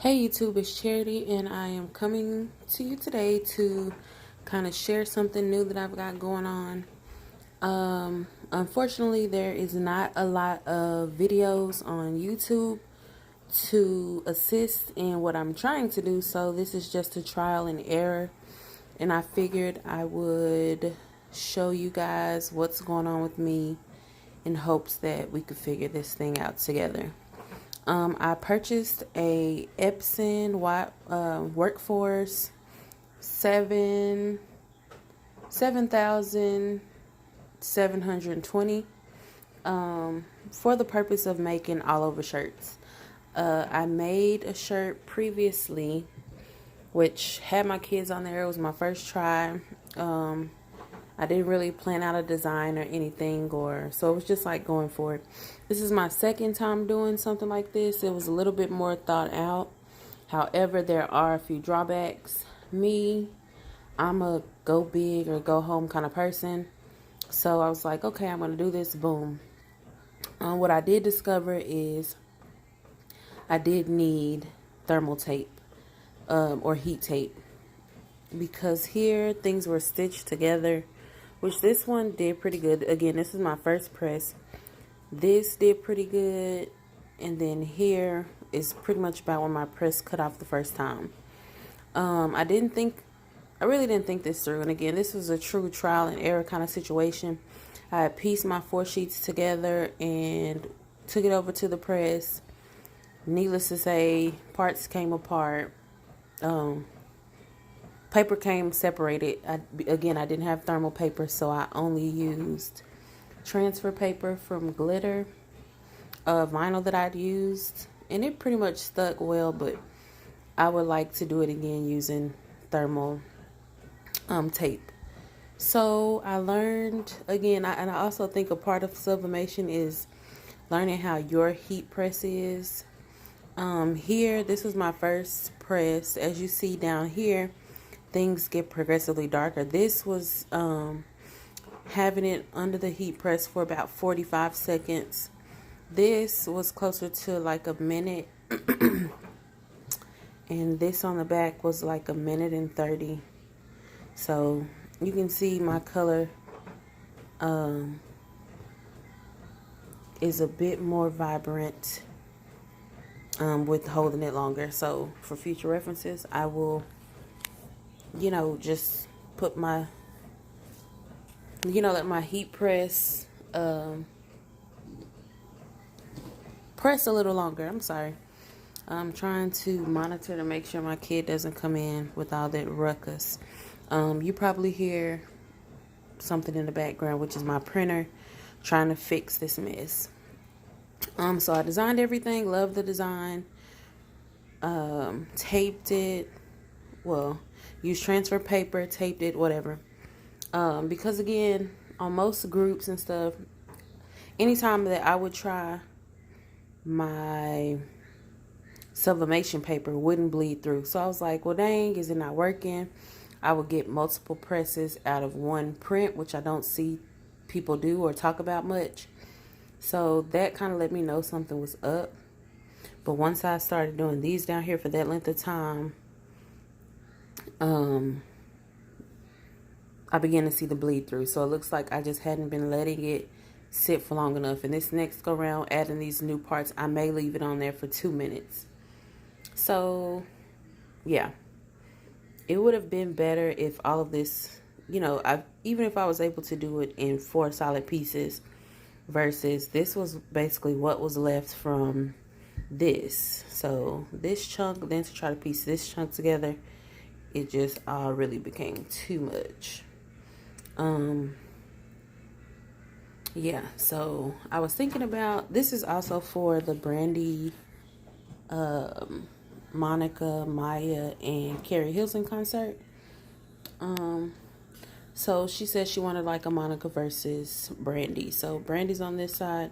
Hey YouTube, it's Charity, and I am coming to you today to kind of share something new that I've got going on. Unfortunately, there is not a lot of videos on YouTube to assist in what I'm trying to do, so this is just a trial and error, and I figured I would show you guys what's going on with me in hopes that we could figure this thing out together. I purchased a Epson Workforce 7720 for the purpose of making all over shirts. I made a shirt previously which had my kids on there. It was my first try. I didn't really plan out a design or anything, so it was just like going for it. This is my second time doing something like this. It was a little bit more thought out. However, there are a few drawbacks. I'm a go big or go home kind of person. So I was like, okay, I'm going to do this. Boom. What I did discover is I did need thermal tape or heat tape, because here things were stitched together, which this one did pretty good. Again, this is my first press. This did pretty good, and then here is pretty much about when my press cut off the first time. I really didn't think this through, and again, this was a true trial and error kind of situation. I had pieced my 4 sheets together and took it over to the press. Needless to say, parts came apart. Paper came separated. I didn't have thermal paper, so I only used transfer paper from glitter, vinyl that I'd used, and it pretty much stuck well, but I would like to do it again using thermal tape. So I learned again, and I also think a part of sublimation is learning how your heat press is. Here, this was my first press. As you see down here, things get progressively darker. This was having it under the heat press for about 45 seconds. This was closer to like a minute. And this on the back was like a minute and 30. So you can see my color is a bit more vibrant with holding it longer. So for future references, I will just put my, let my heat press press a little longer. I'm sorry. I'm trying to monitor to make sure my kid doesn't come in with all that ruckus. You probably hear something in the background, which is my printer trying to fix this mess. So I designed everything, loved the design, taped it, used transfer paper, taped it, whatever. Because again, on most groups and stuff, anytime that I would try, my sublimation paper wouldn't bleed through. So I was like, well, dang, is it not working? I would get multiple presses out of one print, which I don't see people do or talk about much. So that kind of let me know something was up. But once I started doing these down here for that length of time, I began to see the bleed through. So it looks like I just hadn't been letting it sit for long enough. And this next go round, adding these new parts, I may leave it on there for 2 minutes. So yeah, it would have been better if all of this, even if I was able to do it in 4 solid pieces, versus this was basically what was left from this. So this chunk, then to try to piece this chunk together, it just all really became too much. Yeah, so I was thinking about, this is also for the Brandy, Monica, Maya, and Carrie Hilson concert. So she said she wanted like a Monica versus Brandy. So Brandy's on this side,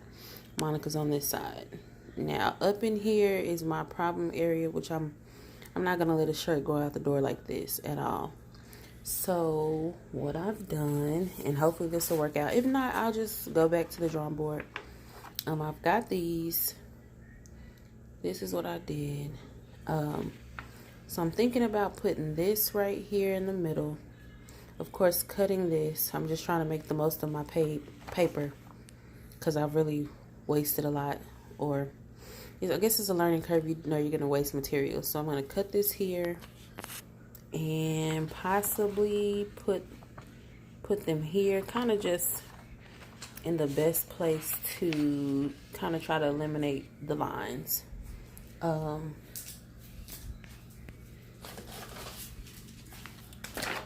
Monica's on this side. Now up in here is my problem area, which I'm not gonna let a shirt go out the door like this at all. So what I've done, and hopefully this will work out. If not, I'll just go back to the drawing board. I've got these. This is what I did. So I'm thinking about putting this right here in the middle. Of course, cutting this. I'm just trying to make the most of my paper because I've really wasted a lot. Or I guess it's a learning curve. You know you're going to waste material. So I'm going to cut this here and possibly put them here, kind of just in the best place to kind of try to eliminate the lines.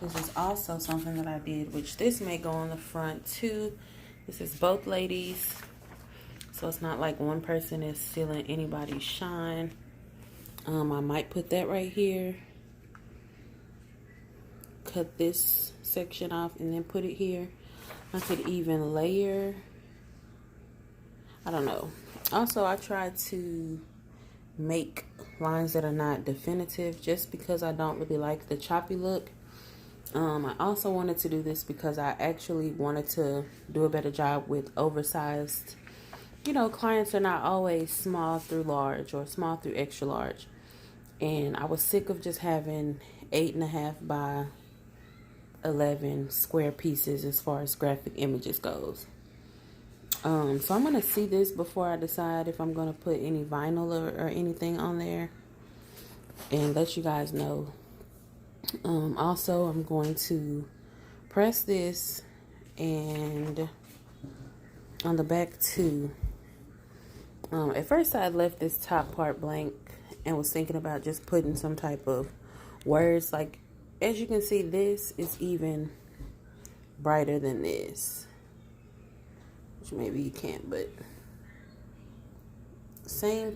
This is also something that I did, which this may go on the front too. This is both ladies, so it's not like one person is stealing anybody's shine. I might put that right here, cut this section off and then put it here. I could even layer, I don't know. Also, I try to make lines that are not definitive just because I don't really like the choppy look. I also wanted to do this because I actually wanted to do a better job with oversized. You know, clients are not always small through large or small through extra large. And I was sick of just having 8.5 by 11 square pieces as far as graphic images goes. So I'm going to see this before I decide if I'm going to put any vinyl or anything on there and let you guys know. Also, I'm going to press this and on the back too. At first I left this top part blank and was thinking about just putting some type of words. Like, as you can see, this is even brighter than this, which maybe you can't, but same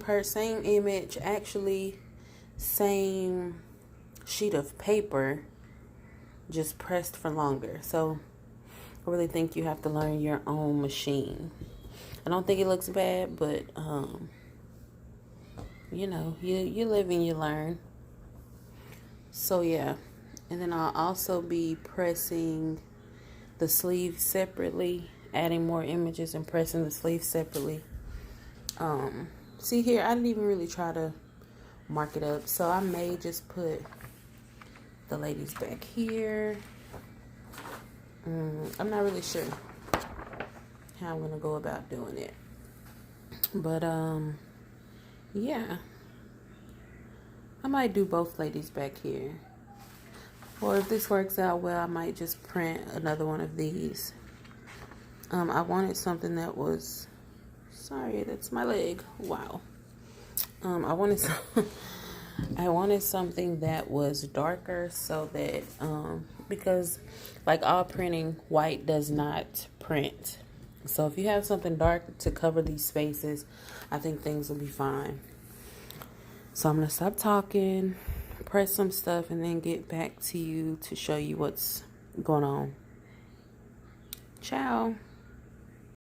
image, actually same sheet of paper, just pressed for longer. So I really think you have to learn your own machine. I don't think it looks bad, but you know, you live and you learn. So yeah, and then I'll also be pressing the sleeve separately, adding more images and pressing the sleeve separately. See here, I didn't even really try to mark it up, so I may just put the ladies back here. I'm not really sure how I'm gonna go about doing it, but yeah, I might do both ladies back here, or if this works out well, I might just print another one of these. I wanted something that was, sorry, that's my leg. Wow. I wanted something that was darker so that, because like all printing, white does not print. So if you have something dark to cover these spaces, I think things will be fine. So I'm going to stop talking, press some stuff, and then get back to you to show you what's going on. Ciao.